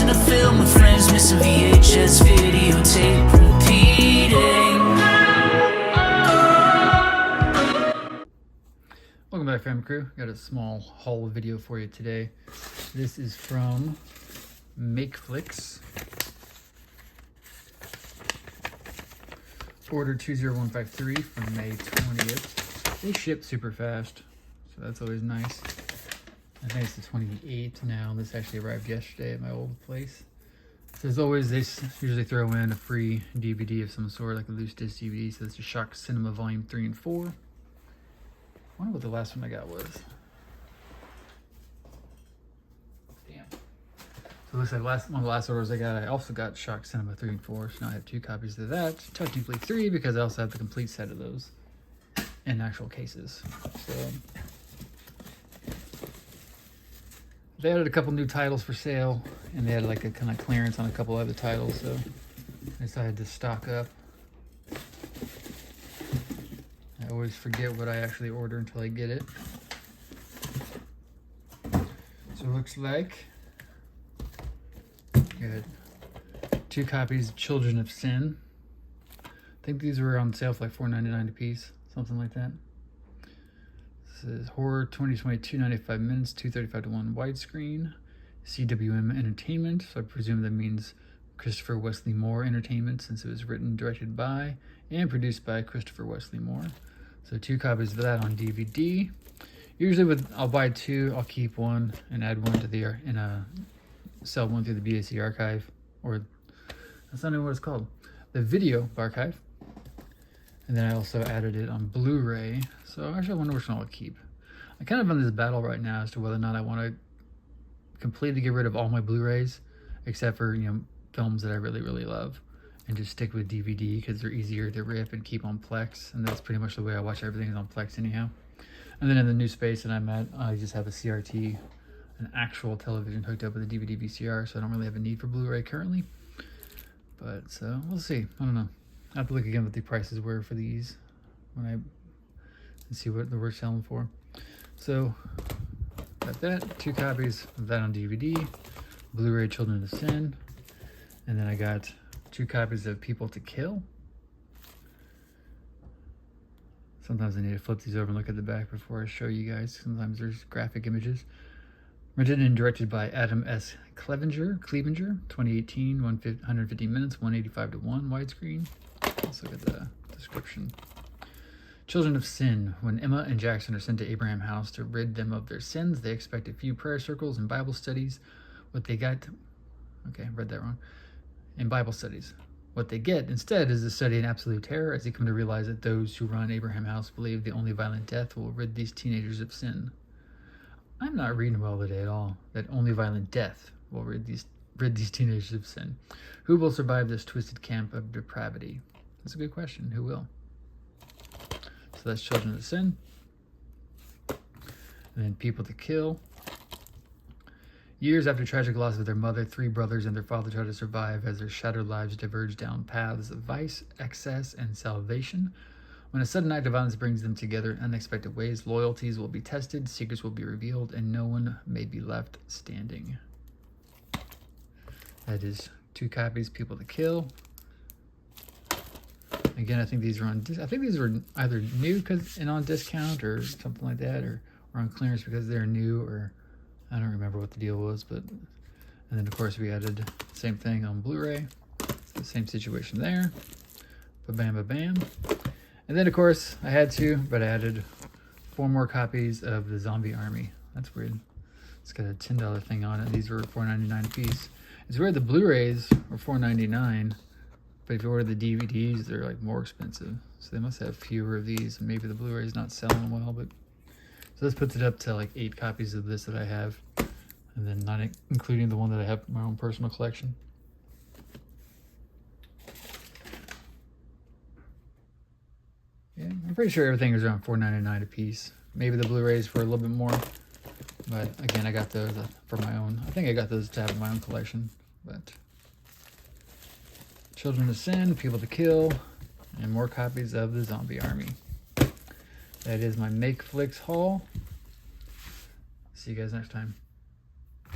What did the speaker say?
watching a film with friends, missing VHS videotape repeating. Welcome back, fam crew. Got a small haul video for you today. This is from MAKEFLIX. Order 20153 from May 20th. They ship super fast, so that's always nice. I think it's the 28th now. This actually arrived yesterday at my old place. So as always, they usually throw in a free DVD of some sort, like a loose disc DVD. So this is Shock Cinema Volume 3 and 4. I wonder what the last one I got was. Damn. So it looks like one of the last orders I got, I also got Shock Cinema 3 and 4. So now I have 2 copies of that. Technically 3 because I also have the complete set of those in actual cases. So they added a couple new titles for sale, and they had like a kind of clearance on a couple other titles, so I decided to stock up. I always forget what I actually order until I get it. So it looks like good. 2 copies of Children of Sin. I think these were on sale for like $4.99 a piece, something like that. This is Horror 2022, 95 minutes, 235:1 widescreen. CWM Entertainment, so I presume that means Christopher Wesley Moore Entertainment, since it was written, directed by, and produced by Christopher Wesley Moore. So 2 copies of that on DVD. Usually I'll buy 2, I'll keep 1, and add 1 to the, sell 1 through the BAC archive, or that's not even what it's called, the video archive. And then I also added it on Blu-ray. So actually I wonder which one I'll keep. I'm kind of on this battle right now as to whether or not I want to completely get rid of all my Blu-rays, except for, films that I really, really love, and just stick with DVD because they're easier to rip and keep on Plex. And that's pretty much the way I watch everything, is on Plex anyhow. And then in the new space that I'm at, I just have a CRT, an actual television hooked up with a DVD VCR, so I don't really have a need for Blu-ray currently. But so we'll see. I don't know. I have to look again what the prices were for these and see what they were selling for. So got that, 2 copies of that on DVD, Blu-ray Children of Sin, and then I got 2 copies of People to Kill. Sometimes I need to flip these over and look at the back before I show you guys. Sometimes there's graphic images. Written and directed by Adam S. Clevenger, 2018, 150 minutes, 185:1 widescreen. Let's look at the description. Children of Sin. When Emma and Jackson are sent to Abraham's house to rid them of their sins, they expect a few prayer circles and Bible studies. What they get... Okay, read that wrong. In Bible studies. What they get instead is a study in absolute terror as they come to realize that those who run Abraham's house believe the only violent death will rid these teenagers of sin. I'm not reading well today at all. That only violent death will rid these teenagers of sin. Who will survive this twisted camp of depravity? That's a good question. Who will? So that's Children of Sin. And then People to Kill. Years after tragic loss of their mother, 3 brothers and their father try to survive as their shattered lives diverge down paths of vice, excess, and salvation. When a sudden act of violence brings them together in unexpected ways, loyalties will be tested, secrets will be revealed, and no one may be left standing. That is 2 copies, People to Kill. Again, I think these are on. I think these were either new and on discount or something like that, or on clearance because they're new, or I don't remember what the deal was. But and then of course we added the same thing on Blu-ray. It's the same situation there. Ba-bam, ba-bam. And then of course I had to, but I added 4 more copies of the Zombie Army. That's weird. It's got a $10 thing on it. These were $4.99 a piece. It's weird the Blu-rays are $4.99. But if you order the DVDs, they're like more expensive. So they must have fewer of these, and maybe the Blu-ray is not selling well. But so this puts it up to like 8 copies of this that I have, and then not including the one that I have in my own personal collection. Yeah, I'm pretty sure everything is around $4.99 a piece. Maybe the Blu-rays for a little bit more, but again, I got those for my own. I think I got those to have in my own collection, but. Children of Sin, People to Kill, and more copies of the Zombie Army. That is my MAKEFLIX haul. See you guys next time.